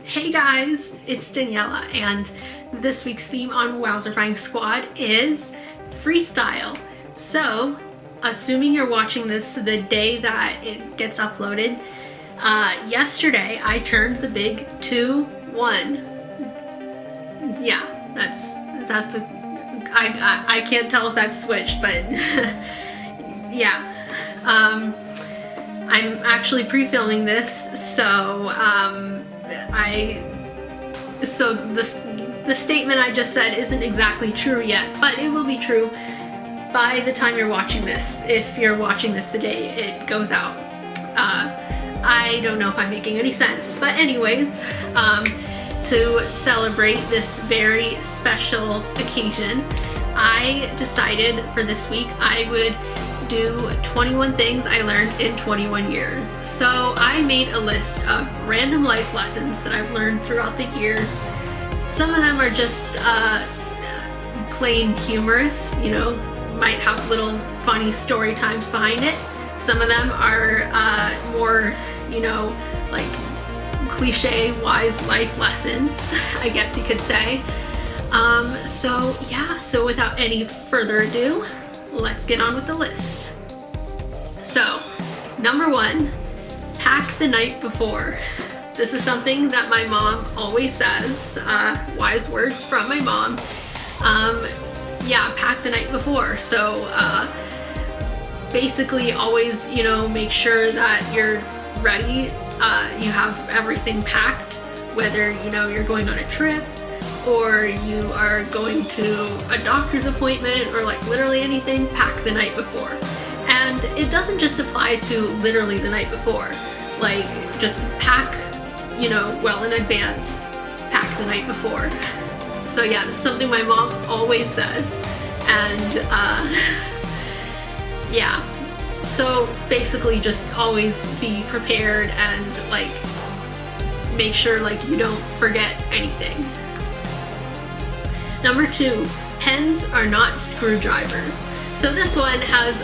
Hey guys, it's Daniela, and this week's theme on WowzerfyingSquad is freestyle. So, assuming you're watching this the day that it gets uploaded, yesterday I turned the big 2-1. Yeah, is that the, I can't tell if that's switched, but yeah. I'm actually pre-filming this, so the statement I just said isn't exactly true yet, but it will be true by the time you're watching this, if you're watching this the day it goes out. I don't know if I'm making any sense, but anyways, to celebrate this very special occasion, I decided for this week I would do 21 things I learned in 21 years. So I made a list of random life lessons that I've learned throughout the years. Some of them are just plain humorous, you know, might have little funny story times behind it. Some of them are more, you know, like cliche wise life lessons, I guess you could say. So without any further ado, let's get on with the list. So, number 1, pack the night before. This is something that my mom always says, wise words from my mom. Yeah, pack the night before. So, basically always, you know, make sure that you're ready, you have everything packed, whether, you know, you're going on a trip, or you are going to a doctor's appointment, or like literally anything, pack the night before. And it doesn't just apply to literally the night before. Like, just pack, you know, well in advance, pack the night before. So yeah, this is something my mom always says. And yeah, so basically just always be prepared and like make sure like you don't forget anything. Number 2, pens are not screwdrivers. So this one has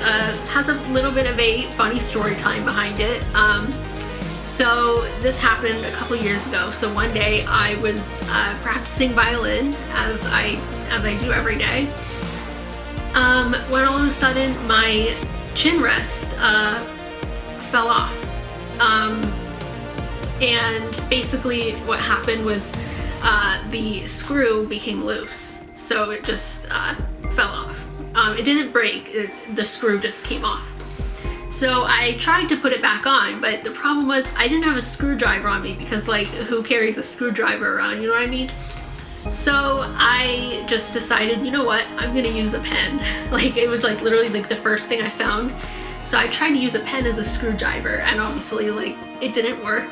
a little bit of a funny story time behind it. So this happened a couple years ago. So one day I was practicing violin as I do every day. When all of a sudden my chin rest fell off, and basically what happened was the screw became loose, so it just fell off. It didn't break, the screw just came off. So I tried to put it back on, but the problem was I didn't have a screwdriver on me, because like, who carries a screwdriver around, you know what I mean? So I just decided, you know what, I'm gonna use a pen. Like, it was like literally like the first thing I found. So I tried to use a pen as a screwdriver, and obviously like it didn't work.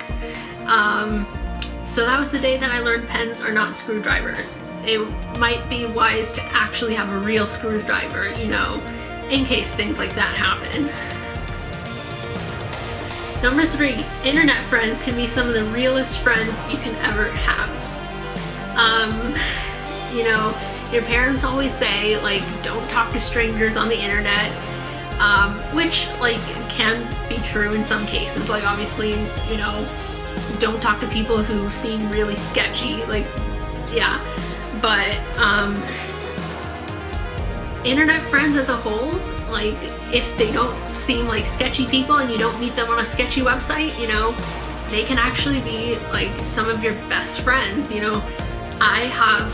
So that was the day that I learned pens are not screwdrivers. It might be wise to actually have a real screwdriver, you know, in case things like that happen. Number 3, internet friends can be some of the realest friends you can ever have. You know, your parents always say, like, don't talk to strangers on the internet, which, like, can be true in some cases. Like, obviously, you know, don't talk to people who seem really sketchy, like, yeah, but internet friends as a whole, like, if they don't seem like sketchy people and you don't meet them on a sketchy website, you know, they can actually be like some of your best friends. You know, I have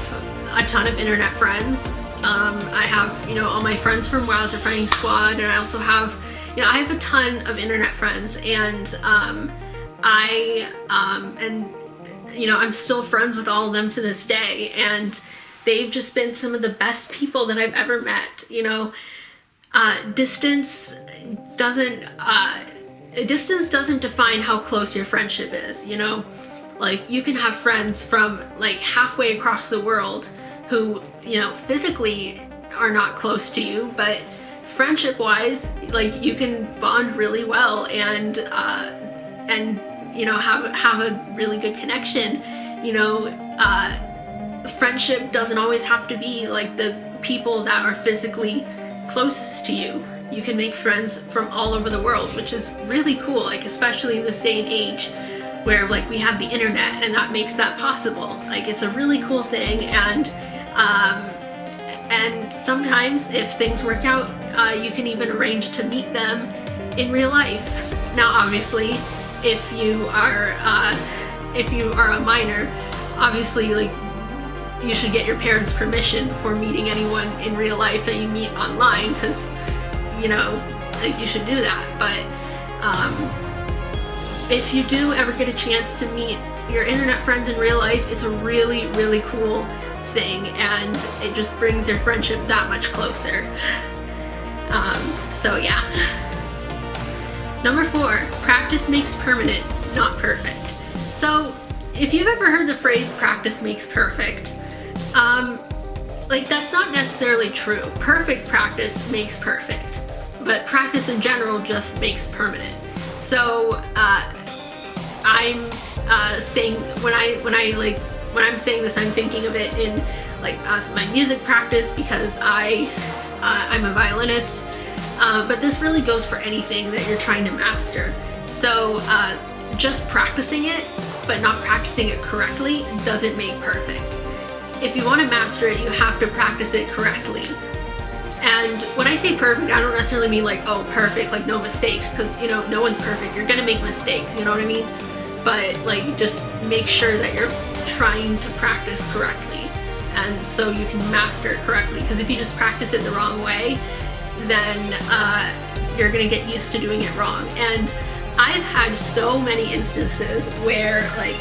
a ton of internet friends. I have, you know, all my friends from WowzerfyingSquad, and I also have, you know, I have a ton of internet friends, and and you know, I'm still friends with all of them to this day, and they've just been some of the best people that I've ever met. You know, distance doesn't define how close your friendship is, you know? Like, you can have friends from like halfway across the world who, you know, physically are not close to you, but friendship wise, like, you can bond really well and you know, have a really good connection. You know, friendship doesn't always have to be like the people that are physically closest to you. You can make friends from all over the world, which is really cool, like, especially in this day and age. where like we have the internet and that makes that possible. Like it's a really cool thing, and sometimes if things work out, you can even arrange to meet them in real life. Now obviously if you are a minor, obviously like you should get your parents' permission before meeting anyone in real life that you meet online, because you know, like you should do that. But if you do ever get a chance to meet your internet friends in real life, it's a really, really cool thing, and it just brings your friendship that much closer. So yeah. Number 4, practice makes permanent, not perfect. So if you've ever heard the phrase practice makes perfect, like that's not necessarily true. Perfect practice makes perfect, but practice in general just makes permanent. So I'm saying when I'm saying this, I'm thinking of it in like as my music practice, because I'm a violinist, but this really goes for anything that you're trying to master. So just practicing it but not practicing it correctly doesn't make perfect. If you want to master it, you have to practice it correctly. And when I say perfect, I don't necessarily mean like, oh, perfect, like no mistakes, because you know, no one's perfect. You're gonna make mistakes, you know what I mean? But like, just make sure that you're trying to practice correctly, and so you can master it correctly. Because if you just practice it the wrong way, then you're gonna get used to doing it wrong. And I've had so many instances where like,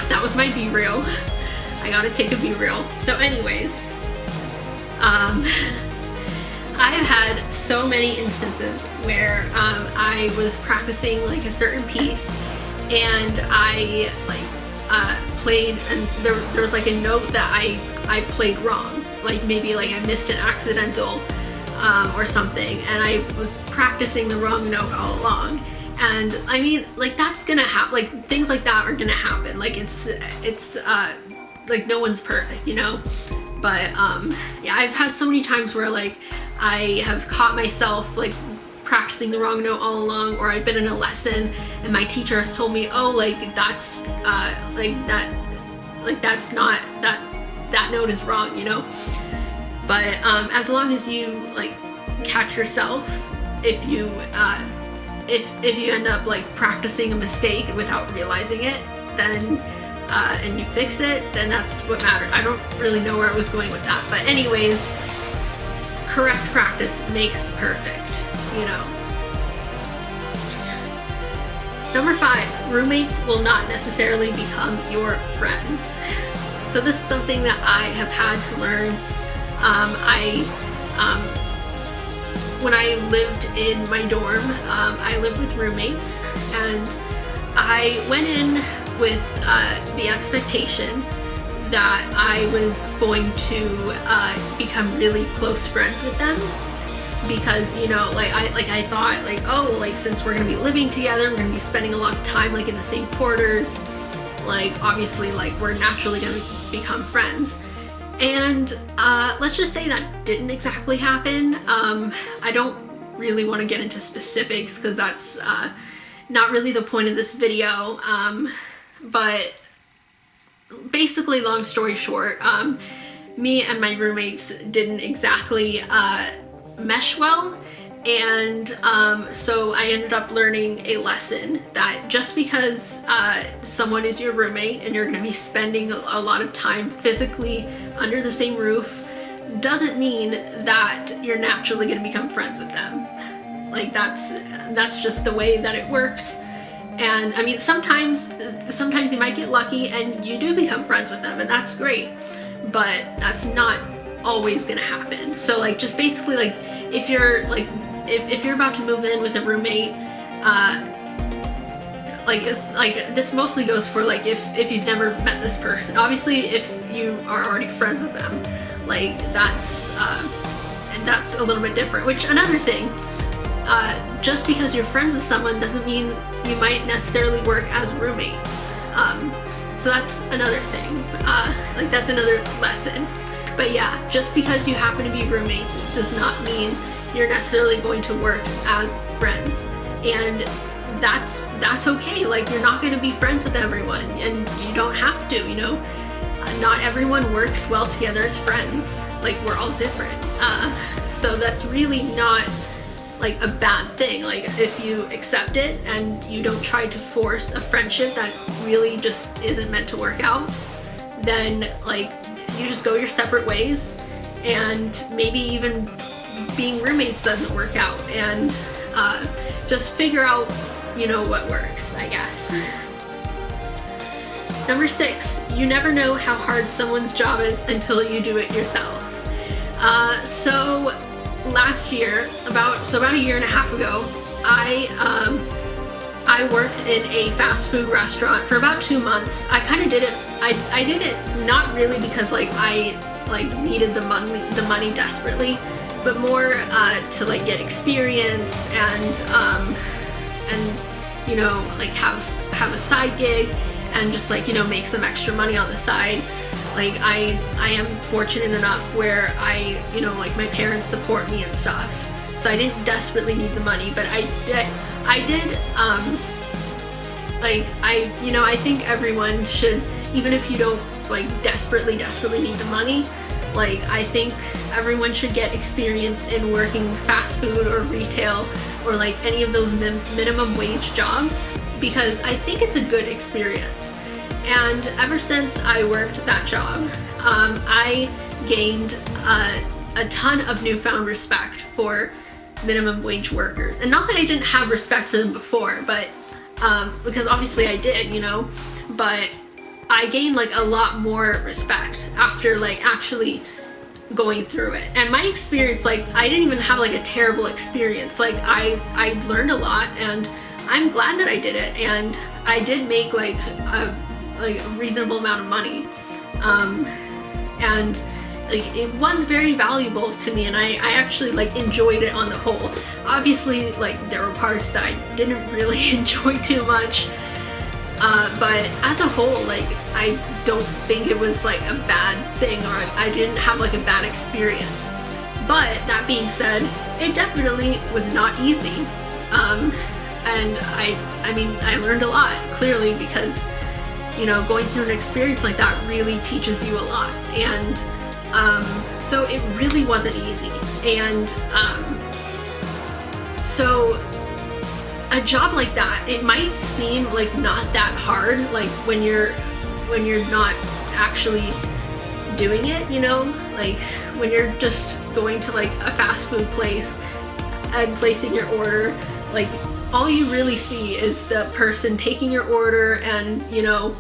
that was my B-reel. I gotta take a B-reel. So anyways, I've had so many instances where I was practicing like a certain piece, and I played, and there was like a note that I played wrong. Like maybe like I missed an accidental or something, and I was practicing the wrong note all along. And I mean, like that's gonna happen. Like things like that are gonna happen. Like it's like no one's perfect, you know. But yeah, I've had so many times where like I have caught myself like practicing the wrong note all along, or I've been in a lesson and my teacher has told me, oh, like that's that's not, that note is wrong, you know. But as long as you like catch yourself, if you end up like practicing a mistake without realizing it, then and you fix it, then that's what matters. I don't really know where I was going with that, but anyways, correct practice makes perfect, you know. Number 5, roommates will not necessarily become your friends. So this is something that I have had to learn. When I lived in my dorm, I lived with roommates, and I went in with the expectation that I was going to become really close friends with them, because you know, like I thought like, oh, like since we're gonna be living together, we're gonna be spending a lot of time like in the same quarters, like obviously like we're naturally gonna become friends. And let's just say that didn't exactly happen. I don't really want to get into specifics because that's not really the point of this video. But basically, long story short, me and my roommates didn't exactly mesh well, and so I ended up learning a lesson that just because someone is your roommate and you're going to be spending a lot of time physically under the same roof doesn't mean that you're naturally going to become friends with them. Like that's just the way that it works. And I mean, sometimes you might get lucky and you do become friends with them, and that's great, but that's not always gonna happen. So like, just basically like, if you're like, if you're about to move in with a roommate, like this mostly goes for like if you've never met this person. Obviously, if you are already friends with them, like that's and that's a little bit different. Which, another thing, just because you're friends with someone doesn't mean you might necessarily work as roommates. So that's another thing. Like that's another lesson. But yeah, just because you happen to be roommates does not mean you're necessarily going to work as friends. And that's okay. Like, you're not going to be friends with everyone, and you don't have to, you know. Not everyone works well together as friends. Like, we're all different. So that's really not like a bad thing. Like, if you accept it and you don't try to force a friendship that really just isn't meant to work out, then like you just go your separate ways, and maybe even being roommates doesn't work out, and just figure out, you know, what works, I guess. Number 6, you never know how hard someone's job is until you do it yourself. So last year, about a year and a half ago, I worked in a fast food restaurant for about 2 months. I kind of did it. I did it not really because like I needed the money desperately, but more to like get experience and you know, like have a side gig and just like, you know, make some extra money on the side. Like, I am fortunate enough where you know, like my parents support me and stuff, so I didn't desperately need the money, but I did like, you know, I think everyone should, even if you don't like desperately need the money, like I think everyone should get experience in working fast food or retail or like any of those minimum wage jobs, because I think it's a good experience. And ever since I worked that job, I gained a ton of newfound respect for minimum wage workers. And not that I didn't have respect for them before, but because obviously I did, you know, but I gained like a lot more respect after like actually going through it. And my experience, like, I didn't even have like a terrible experience. Like, I learned a lot, and I'm glad that I did it, and I did make like a reasonable amount of money, and like it was very valuable to me, and I actually like enjoyed it on the whole. Obviously, like there were parts that I didn't really enjoy too much, but as a whole, like I don't think it was like a bad thing, or I didn't have like a bad experience. But that being said, it definitely was not easy, and I mean I learned a lot, clearly, because, you know, going through an experience like that really teaches you a lot. And so it really wasn't easy. And so a job like that, it might seem like not that hard, like when you're not actually doing it, you know, like when you're just going to like a fast food place and placing your order, like all you really see is the person taking your order and, you know,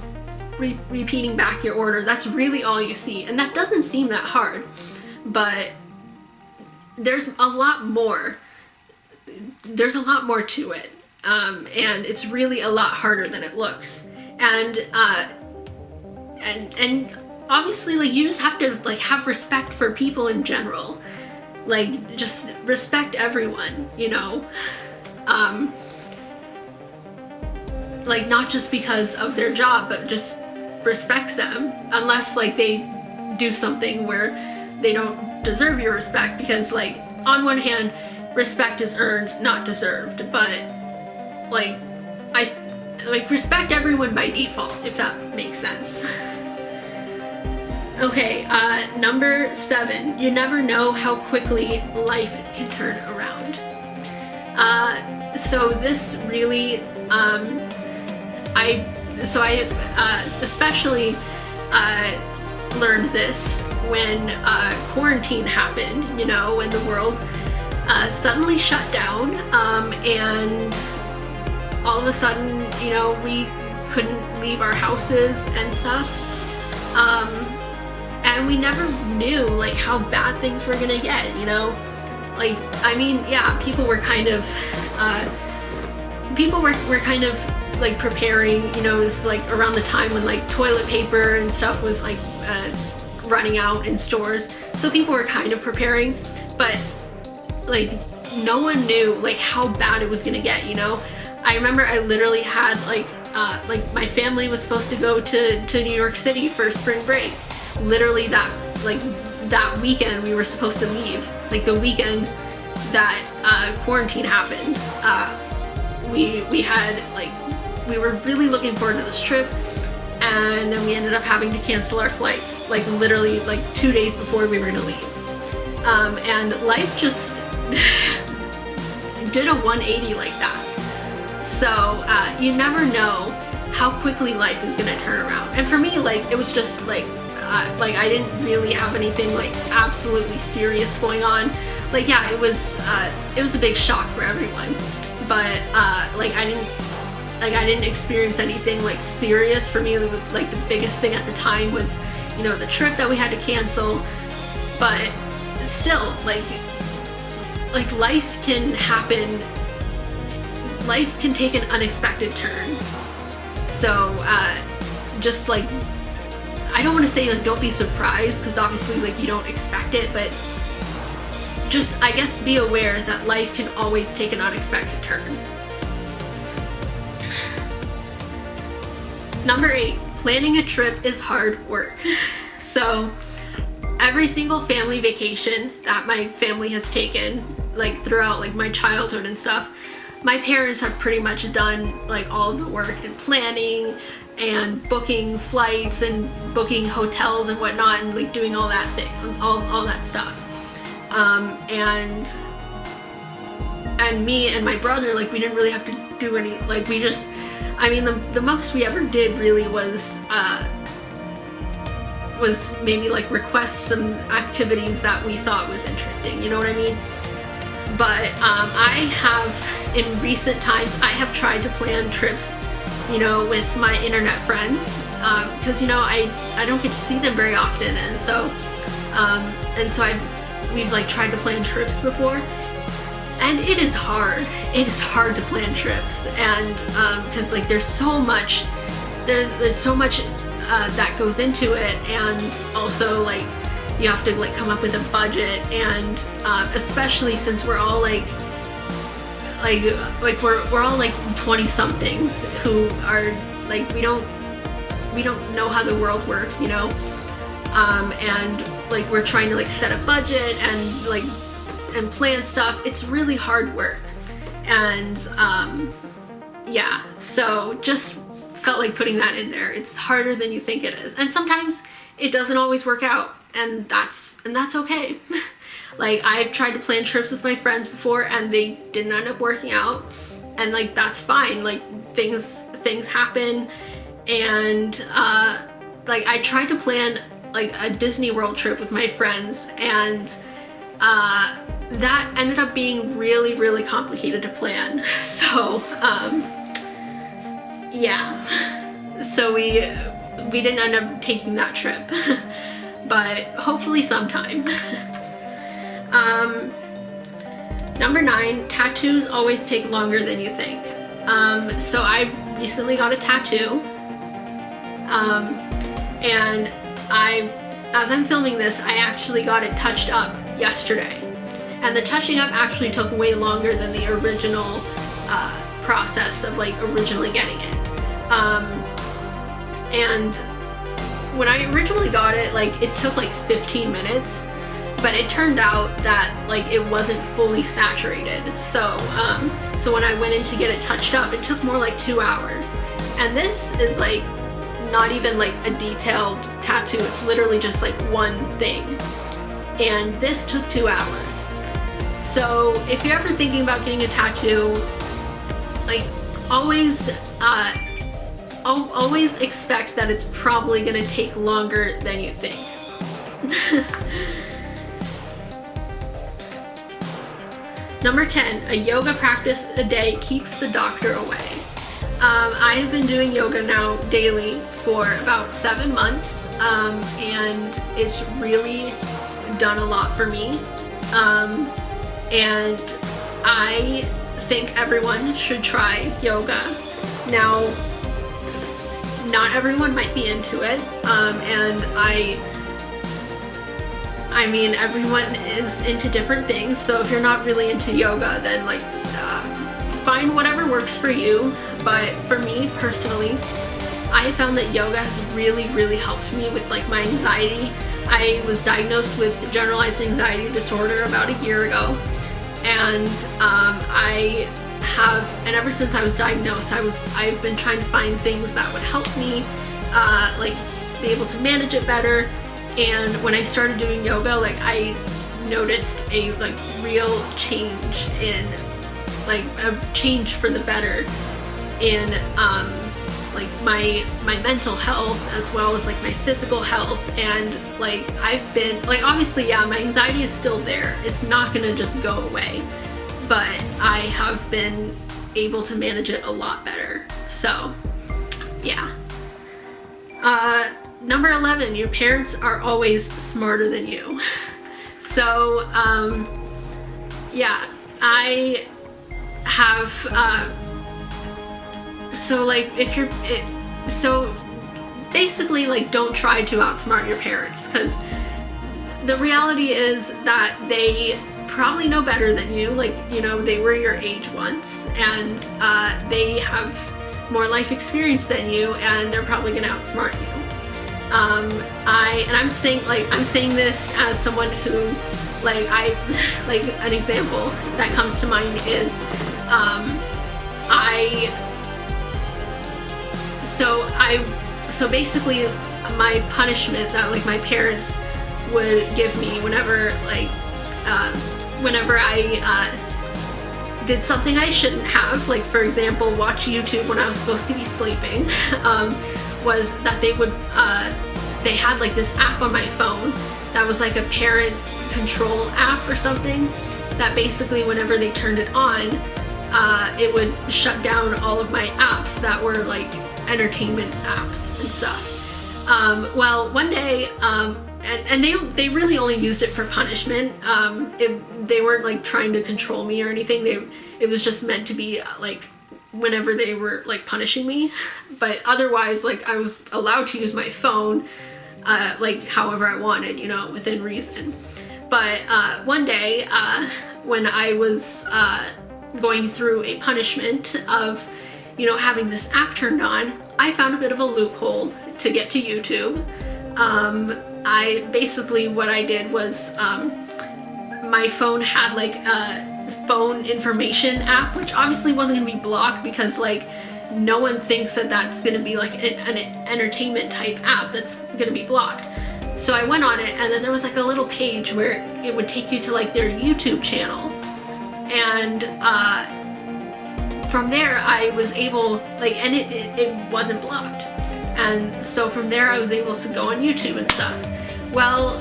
repeating back your order. That's really all you see, and that doesn't seem that hard, but there's a lot more. There's a lot more to it, and it's really a lot harder than it looks. And obviously, like, you just have to like have respect for people in general. Like, just respect everyone, you know. Like, not just because of their job, but just respect them, unless like they do something where they don't deserve your respect, because like on one hand, respect is earned, not deserved, but like I like respect everyone by default, if that makes sense. Okay, number 7, you never know how quickly life can turn around. So this really, I especially learned this when quarantine happened, you know, when the world suddenly shut down, and all of a sudden, you know, we couldn't leave our houses and stuff, and we never knew like how bad things were gonna get, you know. Like, I mean, yeah, people were kind of like preparing, you know. It was like around the time when like toilet paper and stuff was like running out in stores, so people were kind of preparing, but like no one knew like how bad it was gonna get, you know. I remember I literally had like my family was supposed to go to New York City for spring break. Literally that weekend we were supposed to leave, like the weekend that quarantine happened. we had like, we were really looking forward to this trip, and then we ended up having to cancel our flights like literally like 2 days before we were gonna leave. And life just did a 180 like that. So you never know how quickly life is gonna turn around. And for me, like, it was just like I didn't really have anything like absolutely serious going on. Like, yeah, it was a big shock for everyone, but like I didn't experience anything like serious. For me, like the biggest thing at the time was, you know, the trip that we had to cancel. But still, like life can happen. Life can take an unexpected turn. So just like, I don't want to say like don't be surprised, because obviously like you don't expect it, but just, I guess, be aware that life can always take an unexpected turn. Number 8, planning a trip is hard work. So every single family vacation that my family has taken, like throughout like my childhood and stuff, my parents have pretty much done like all of the work and planning and booking flights and booking hotels and whatnot, and like doing all that thing, all that stuff. And me and my brother, like, we didn't really have to do any, like, we just, I mean, the most we ever did really was maybe like request some activities that we thought was interesting, you know what I mean? But I have, in recent times, I have tried to plan trips, you know, with my internet friends, because, you know, I don't get to see them very often, and so we've like tried to plan trips before, and it is hard. It is hard to plan trips, and because like there's so much that goes into it, and also like you have to like come up with a budget, and especially since we're all like we're all like 20 somethings who are like, we don't know how the world works, you know, and like we're trying to like set a budget and plan stuff. It's really hard work, and yeah, so just felt like putting that in there. It's harder than you think it is, and sometimes it doesn't always work out, and that's okay. Like, I've tried to plan trips with my friends before, and they didn't end up working out, and like that's fine. Like, things happen, and like I tried to plan like a Disney World trip with my friends, and that ended up being really, really complicated to plan. So yeah, so we didn't end up taking that trip, but hopefully sometime. Number 9, tattoos always take longer than you think. So I recently got a tattoo, and as I'm filming this, I actually got it touched up yesterday, and the touching up actually took way longer than the original process of like originally getting it. And when I originally got it, like it took like 15 minutes, but it turned out that like it wasn't fully saturated. So so when I went in to get it touched up, it took more like 2 hours. And this is like not even like a detailed tattoo, it's literally just like one thing. And this took 2 hours. So if you're ever thinking about getting a tattoo, like always expect that it's probably gonna take longer than you think. Number 10, a yoga practice a day keeps the doctor away. I have been doing yoga now daily for about 7 months, and it's really done a lot for me. And I think everyone should try yoga. Now, not everyone might be into it, and I mean, everyone is into different things, so if you're not really into yoga, then like find whatever works for you. But for me personally, I have found that yoga has really, really helped me with like my anxiety. I was diagnosed with generalized anxiety disorder about a year ago, and I have, and ever since I was diagnosed, I've been trying to find things that would help me like be able to manage it better. And when I started doing yoga, like I noticed a like real change in, like a change for the better in like my mental health, as well as like my physical health. And like I've been like, obviously, yeah, my anxiety is still there, it's not gonna just go away, but I have been able to manage it a lot better. So yeah. Number 11, your parents are always smarter than you. So yeah, I have so like so basically, like, don't try to outsmart your parents, because the reality is that they probably know better than you. Like, you know, they were your age once, and they have more life experience than you, and they're probably gonna outsmart you. I'm saying this as someone who, like, like, an example that comes to mind is, so basically my punishment that like my parents would give me whenever I did something I shouldn't have, like for example watch YouTube when I was supposed to be sleeping, was that they had like this app on my phone that was like a parent control app or something, that basically whenever they turned it on, it would shut down all of my apps that were like entertainment apps and stuff. Well, one day, and they really only used it for punishment. They weren't like trying to control me or anything. It was just meant to be like whenever they were like punishing me, but otherwise, like, I was allowed to use my phone like however I wanted, you know, within reason. But one day, when I was going through a punishment of, you know, having this app turned on, I found a bit of a loophole to get to YouTube. What I did was, my phone had like a phone information app, which obviously wasn't gonna be blocked, because like no one thinks that that's gonna be like an entertainment type app that's gonna be blocked. So I went on it, and then there was like a little page where it would take you to like their YouTube channel, and from there I was able, like, and it wasn't blocked, and so from there I was able to go on YouTube and stuff. Well,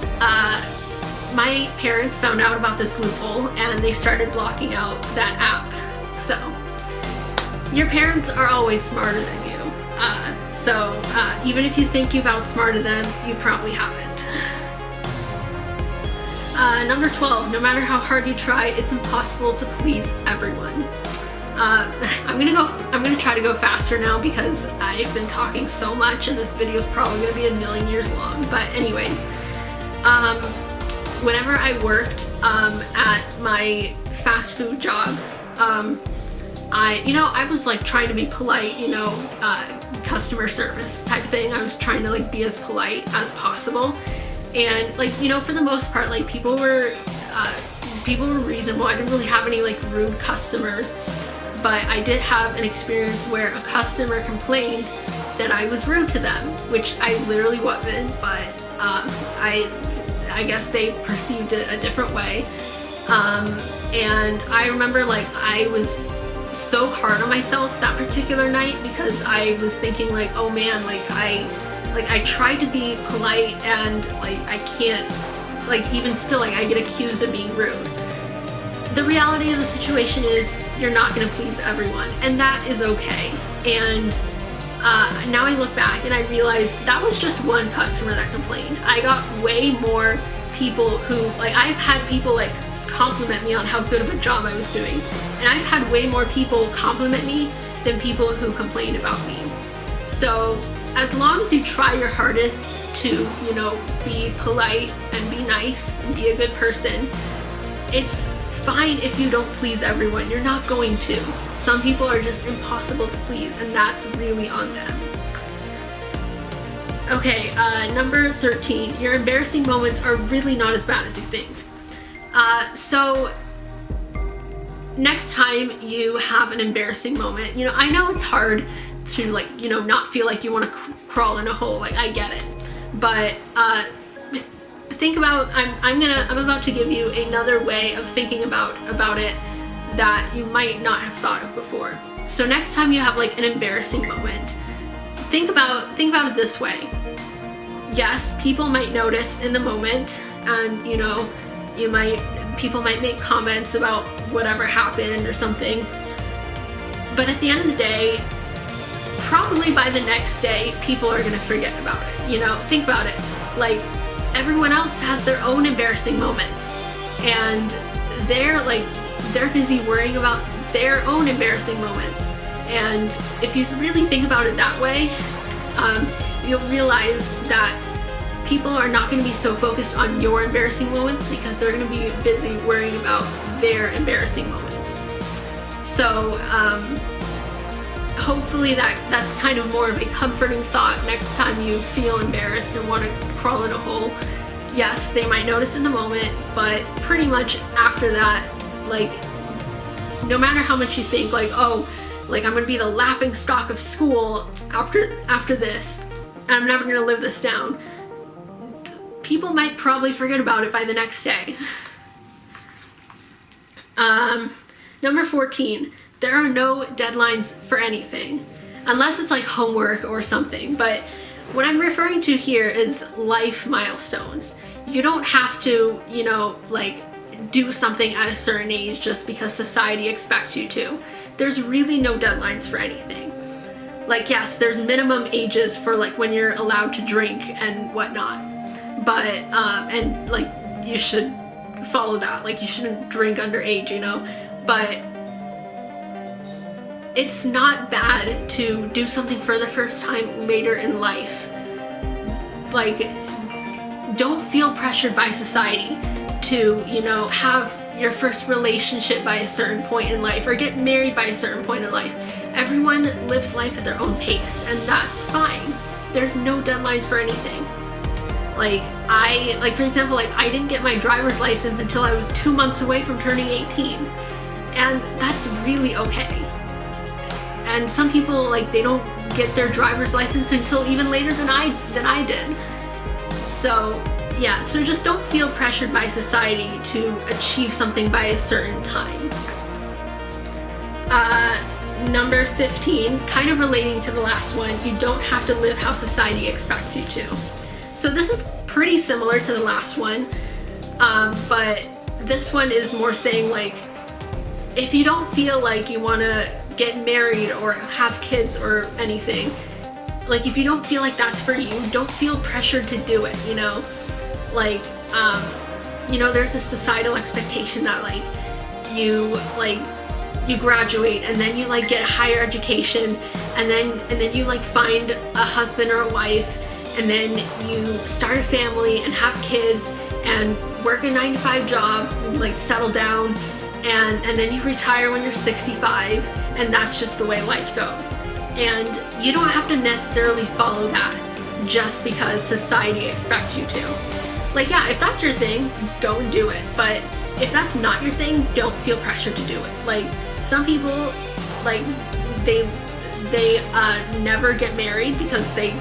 my parents found out about this loophole, and they started blocking out that app. So your parents are always smarter than you. Even if you think you've outsmarted them, you probably haven't. Number 12, no matter how hard you try, it's impossible to please everyone. I'm gonna try to go faster now because I've been talking so much, and this video is probably gonna be a million years long. But anyways, whenever I worked at my fast food job, I was like trying to be polite, you know, customer service type thing. I was trying to like be as polite as possible, and like, you know, for the most part, like people were reasonable. I didn't really have any like rude customers, but I did have an experience where a customer complained that I was rude to them, which I literally wasn't, but I guess they perceived it a different way. And I remember like I was so hard on myself that particular night, because I was thinking like, oh man, like I tried to be polite, and like I can't, like even still, like I get accused of being rude. The reality of the situation is you're not going to please everyone, and that is okay. And now I look back and I realize that was just one customer that complained. I got way more people who, like, I've had people like compliment me on how good of a job I was doing, and I've had way more people compliment me than people who complained about me. So as long as you try your hardest to, you know, be polite and be nice and be a good person, it's fine if you don't please everyone. You're not going to. Some people are just impossible to please, and that's really on them. Okay, number 13, your embarrassing moments are really not as bad as you think. So next time you have an embarrassing moment, you know, I know it's hard to, like, you know, not feel like you want to crawl in a hole, like, I get it, but think about, I'm about to give you another way of thinking about it that you might not have thought of before. So next time you have like an embarrassing moment, think about it this way. Yes, people might notice in the moment, and you know, people might make comments about whatever happened or something, but at the end of the day, probably by the next day, people are gonna forget about it. You know, think about it. Like, everyone else has their own embarrassing moments, and they're busy worrying about their own embarrassing moments. And if you really think about it that way, you'll realize that people are not going to be so focused on your embarrassing moments because they're going to be busy worrying about their embarrassing moments. So hopefully that's kind of more of a comforting thought next time you feel embarrassed and want to crawl in a hole. Yes, they might notice in the moment, but pretty much after that, like, no matter how much you think, like, oh, like, I'm gonna be the laughing stock of school after this, and I'm never gonna live this down, people might probably forget about it by the next day. Number 14, there are no deadlines for anything, unless it's like homework or something, but what I'm referring to here is life milestones. You don't have to, you know, like, do something at a certain age just because society expects you to. There's really no deadlines for anything. Like, yes, there's minimum ages for like when you're allowed to drink and whatnot, but and like you should follow that. Like, you shouldn't drink underage, you know, but it's not bad to do something for the first time later in life. Like, don't feel pressured by society to, you know, have your first relationship by a certain point in life or get married by a certain point in life. Everyone lives life at their own pace, and that's fine. There's no deadlines for anything. Like, for example, like, I didn't get my driver's license until I was 2 months away from turning 18, and that's really okay. And some people, like, they don't get their driver's license until even later than I did. So yeah, so just don't feel pressured by society to achieve something by a certain time. Number 15, kind of relating to the last one, you don't have to live how society expects you to. So this is pretty similar to the last one, but this one is more saying, like, if you don't feel like you want to get married or have kids or anything, like, if you don't feel like that's for you, don't feel pressured to do it, you know? Like, you know, there's this societal expectation that, like, you graduate and then you, like, get a higher education and then you, like, find a husband or a wife, and then you start a family and have kids and work a 9-to-5 job, like, settle down, and then you retire when you're 65, and that's just the way life goes. And you don't have to necessarily follow that just because society expects you to. Like, yeah, if that's your thing, go and do it. But if that's not your thing, don't feel pressured to do it. Like, some people, like, they never get married because they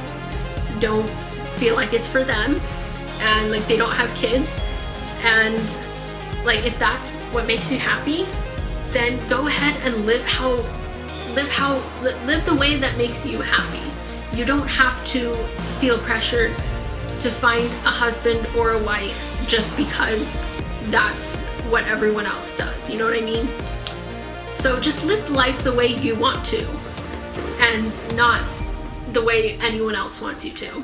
don't feel like it's for them, and, like, they don't have kids. And, like, if that's what makes you happy, then go ahead and live the way that makes you happy. You don't have to feel pressured to find a husband or a wife just because that's what everyone else does. You know what I mean? So just live life the way you want to, and not the way anyone else wants you to.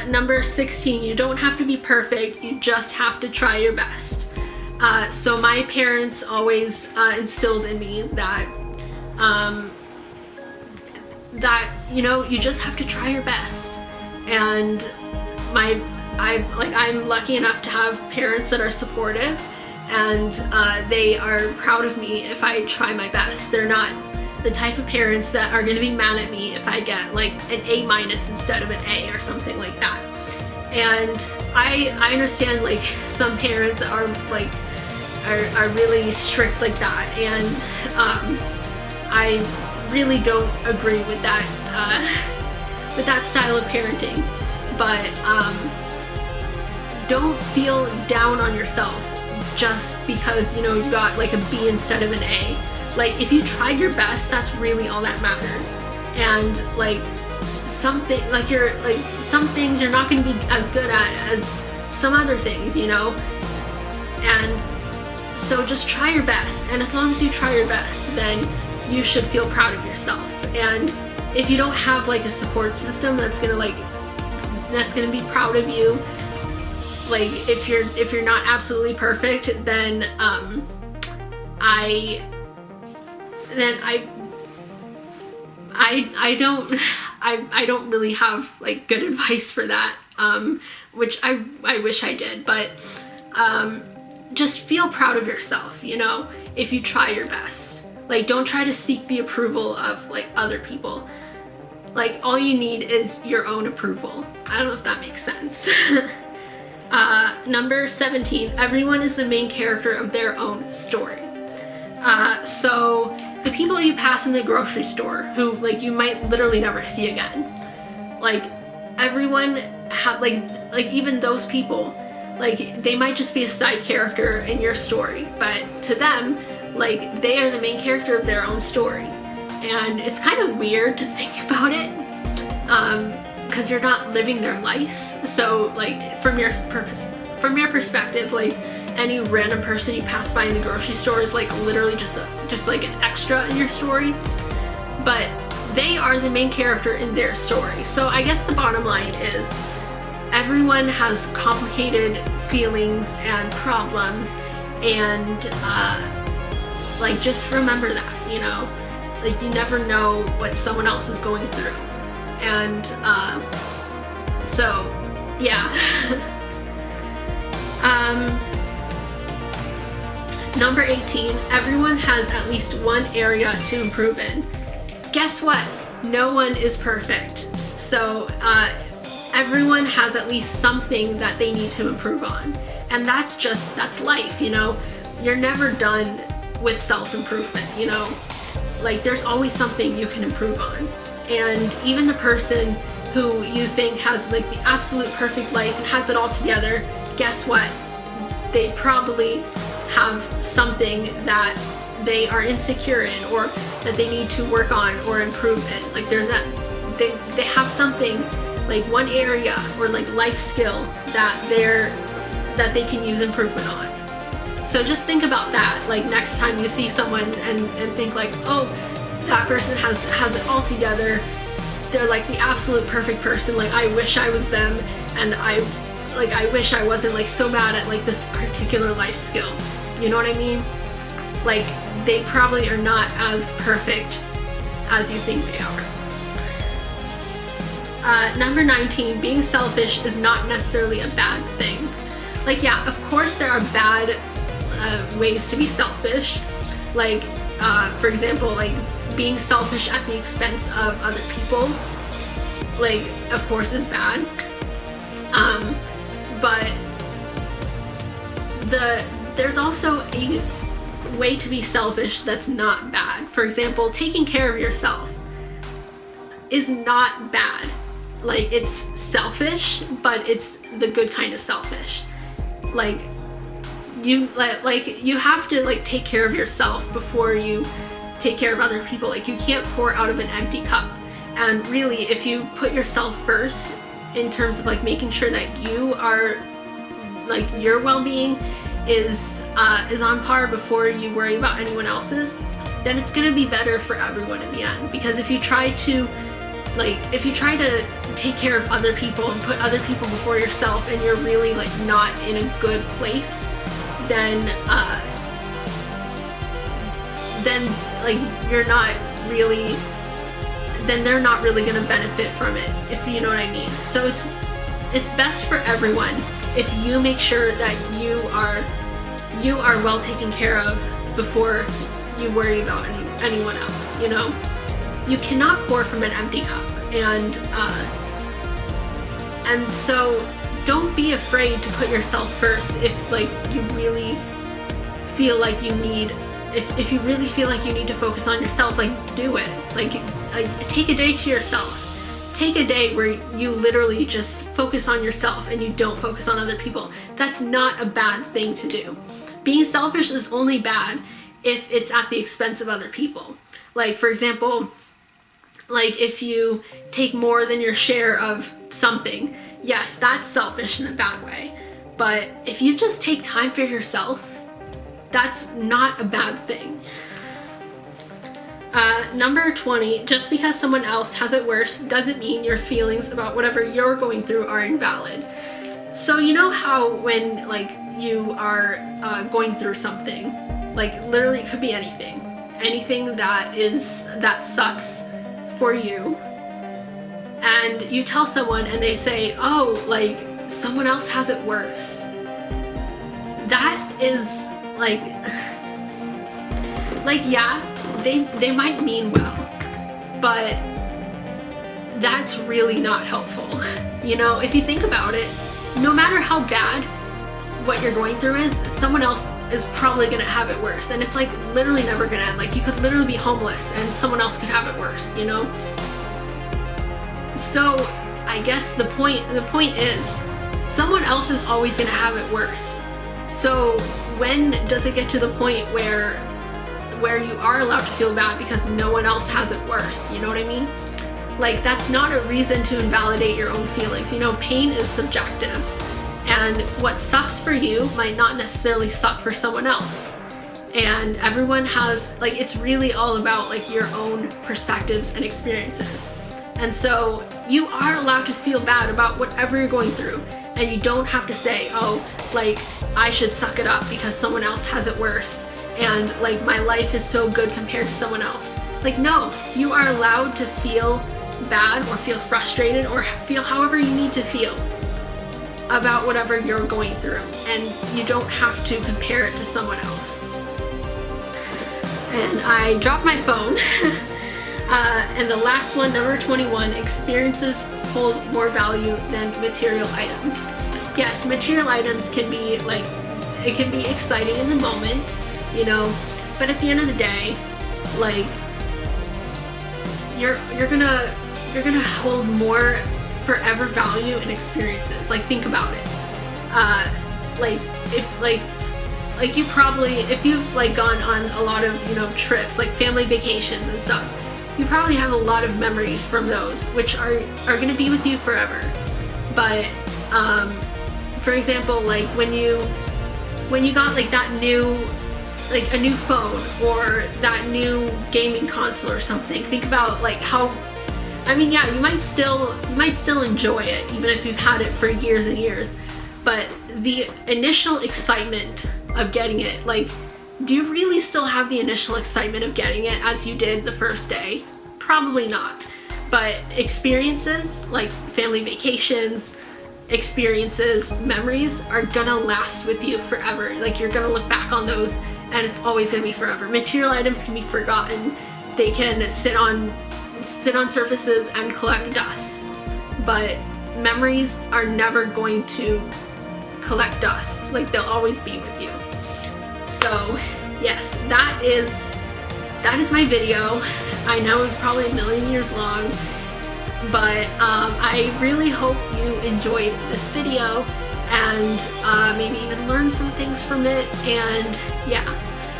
Number 16, you don't have to be perfect, you just have to try your best. So my parents always instilled in me that you know, you just have to try your best. And I'm lucky enough to have parents that are supportive, and they are proud of me if I try my best. They're not the type of parents that are gonna be mad at me if I get, like, an A- instead of an A or something like that. And I understand, like, some parents are, like, are really strict like that, and I really don't agree with that style of parenting. But don't feel down on yourself just because, you know, you got like a B instead of an A. Like, if you tried your best, that's really all that matters. And like some things you're not going to be as good at as some other things, you know. And so just try your best, and as long as you try your best, then you should feel proud of yourself. And if you don't have like a support system that's gonna be proud of you, like if you're not absolutely perfect, then I don't really have like good advice for that, which I wish I did, but just feel proud of yourself, you know, if you try your best. Like, don't try to seek the approval of like other people. Like, all you need is your own approval. I don't know if that makes sense. Number 17, everyone is the main character of their own story. So the people you pass in the grocery store who like you might literally never see again, like everyone have like even those people, like they might just be a side character in your story, but to them, like they are the main character of their own story. And it's kind of weird to think about it, because you're not living their life. So like from your perspective, like any random person you pass by in the grocery store is like literally just like an extra in your story, but they are the main character in their story. So I guess the bottom line is everyone has complicated feelings and problems, and like just remember that, you know, like you never know what someone else is going through. And so yeah. Number 18, everyone has at least one area to improve in. Guess what? No one is perfect. So everyone has at least something that they need to improve on. And that's life, you know? You're never done with self-improvement, you know? Like there's always something you can improve on. And even the person who you think has like the absolute perfect life and has it all together, guess what? They probably have something that they are insecure in, or that they need to work on or improve in. Like there's they have something, like one area or like life skill that they can use improvement on. So just think about that, like next time you see someone and think like, oh, that person has it all together. They're like the absolute perfect person. Like I wish I was them, and I wish I wasn't like so bad at like this particular life skill. You know what I mean? Like they probably are not as perfect as you think they are. Number 19, being selfish is not necessarily a bad thing. Like yeah, of course there are bad ways to be selfish. Like for example, like being selfish at the expense of other people, like of course is bad. But there's also a way to be selfish that's not bad. For example, taking care of yourself is not bad. Like it's selfish, but it's the good kind of selfish. Like you have to like take care of yourself before you take care of other people. Like you can't pour out of an empty cup. And really, if you put yourself first in terms of like making sure that you are like your well-being is on par before you worry about anyone else's, then it's gonna be better for everyone in the end. Because if you try to take care of other people and put other people before yourself, and you're really like not in a good place, then like you're not really, then they're not really gonna benefit from it, if you know what I mean. So it's best for everyone if you make sure that you are well taken care of before you worry about anyone else, you know? You cannot pour from an empty cup. And so don't be afraid to put yourself first if like you really feel like you need, if you really feel like you need to focus on yourself, like do it. Like take a day to yourself. Take a day where you literally just focus on yourself and you don't focus on other people. That's not a bad thing to do. Being selfish is only bad if it's at the expense of other people. Like, for example, like if you take more than your share of something, yes, that's selfish in a bad way. But if you just take time for yourself, that's not a bad thing. Number 20, just because someone else has it worse doesn't mean your feelings about whatever you're going through are invalid. So you know how when like you are going through something, like literally it could be anything that sucks for you, and you tell someone and they say, oh, like someone else has it worse. That is like yeah, they might mean well, but that's really not helpful. You know, if you think about it, no matter how bad what you're going through is, someone else is probably gonna have it worse, and it's like literally never gonna end. Like you could literally be homeless and someone else could have it worse, you know? So I guess the point is someone else is always gonna have it worse. So when does it get to the point where you are allowed to feel bad because no one else has it worse? You know what I mean? Like that's not a reason to invalidate your own feelings. You know, pain is subjective, and what sucks for you might not necessarily suck for someone else. And everyone has, like, it's really all about like your own perspectives and experiences. And so you are allowed to feel bad about whatever you're going through, and you don't have to say, oh, like I should suck it up because someone else has it worse, and like my life is so good compared to someone else. Like, no, you are allowed to feel bad or feel frustrated or feel however you need to feel about whatever you're going through, and you don't have to compare it to someone else. And I dropped my phone. And the last one, number 21, experiences hold more value than material items. Yes, material items can be like, it can be exciting in the moment, you know, but at the end of the day, like you're gonna hold more forever value in experiences. Like think about it. Like you probably, if you've like gone on a lot of, you know, trips, like family vacations and stuff, you probably have a lot of memories from those which are going to be with you forever. But for example, like when you got like that new, like a new phone or that new gaming console or something, think about like how, I mean, yeah, you might still enjoy it even if you've had it for years and years, but the initial excitement of getting it, like, do you really still have the initial excitement of getting it as you did the first day? Probably not. But experiences, like family vacations, experiences, memories are gonna last with you forever. Like you're gonna look back on those and it's always gonna be forever. Material items can be forgotten. They can sit on surfaces and collect dust. But memories are never going to collect dust. Like they'll always be with you. So yes, that is my video. I know it's probably a million years long, but I really hope you enjoyed this video and maybe even learned some things from it. And yeah,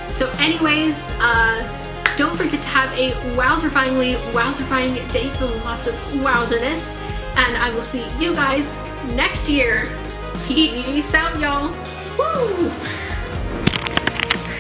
so anyways, don't forget to have a wowzerfying day full of lots of wowzerness, and I will see you guys next year. Peace out, y'all. Woo!